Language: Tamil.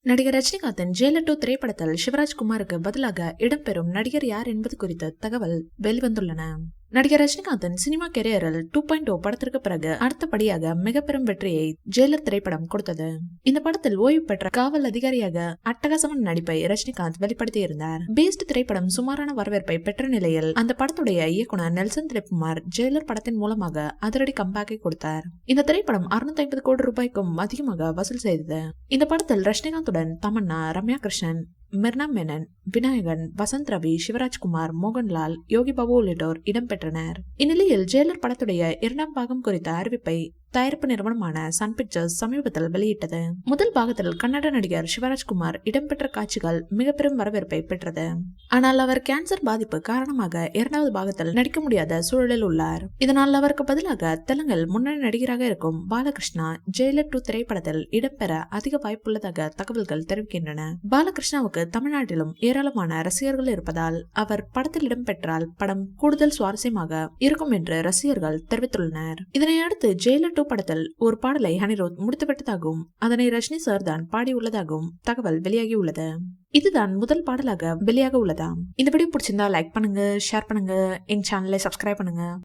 நடிகர் ரஜினிகாந்தின் ஜெயிலர் 2 திரைப்படத்தில் சிவராஜ்குமாருக்கு பதிலாக இடம்பெறும் நடிகர் யார் என்பது குறித்த தகவல் வெளிவந்துள்ளன. நடிகர் ரஜினிகாந்தின் சினிமா கெரியரில் 2.0 படத்திற்கு பிறகு அடுத்தபடியாக மிக பெரும் வெற்றியை ஜெயிலர் திரைப்படம் கொடுத்தது. இந்த படத்தில் ஓய்வு பெற்ற காவல் அதிகாரியாக அட்டகாசமான நடிப்பை ரஜினிகாந்த் வெளிப்படுத்தியிருந்தார். பீஸ்ட் திரைப்படம் சுமாரான வரவேற்பை பெற்ற நிலையில் அந்த படத்துடைய இயக்குனர் நெல்சன் திலீப்குமார் ஜெயிலர் படத்தின் மூலமாக அதிரடி கம்பேக்கை கொடுத்தார். இந்த திரைப்படம் 650 கோடி ரூபாய்க்கும் அதிகமாக வசூல் செய்தது. இந்த படத்தில் ரஜினிகாந்துடன் தமன்னா, ரம்யா கிருஷ்ணன், மிர்னா மேனன், விநாயகன், வசந்த் ரவி, சிவராஜ்குமார், மோகன்லால், யோகி பாபு உள்ளிட்டோர் இடம்பெற்றனர். இந்நிலையில் ஜெயிலர் படத்துடைய 2ஆம் பாகம் குறித்த அறிவிப்பை தயாரிப்பு நிறுவனமான சன் பிக்சர்ஸ் சமீபத்தில் வெளியிட்டது. முதல் பாகத்தில் கன்னட நடிகர் சிவராஜ்குமார் இடம்பெற்ற காட்சிகள் மிக பெரும் வரவேற்பை பெற்றது. ஆனால் அவர் கேன்சர் பாதிப்பு காரணமாக 2வது பாகத்தில் நடிக்க முடியாத சூழலில் உள்ளார். இதனால் அவருக்கு பதிலாக தெலுங்கில் முன்னணி நடிகராக இருக்கும் பாலகிருஷ்ணா ஜெயிலர் 2 திரைப்படத்தில் இடம்பெற அதிக வாய்ப்புள்ளதாக தகவல்கள் தெரிவிக்கின்றன. பாலகிருஷ்ணாவுக்கு தமிழ்நாட்டிலும் ஏராளமான ரசிகர்கள் இருப்பதால் அவர் படத்தில் இடம்பெற்றால் படம் கூடுதல் சுவாரஸ்யமாக இருக்கும் என்று ரசிகர்கள் தெரிவித்துள்ளனர். இதனையடுத்து ஜெயிலர் 2 படத்தில் ஒரு பாடலை அனிருத் முடித்துவிட்டதாகவும் அதனை ரஜினி சார் தான் பாடியுள்ளதாகவும் தகவல் வெளியாகியுள்ளது. இதுதான் முதல் பாடலாக வெளியாக உள்ளதா. இந்த வீடியோ பிடிச்சிருந்தா லைக் பண்ணுங்க, ஷேர் பண்ணுங்க, எங்க சேனலை சப்ஸ்கிரைப் பண்ணுங்க.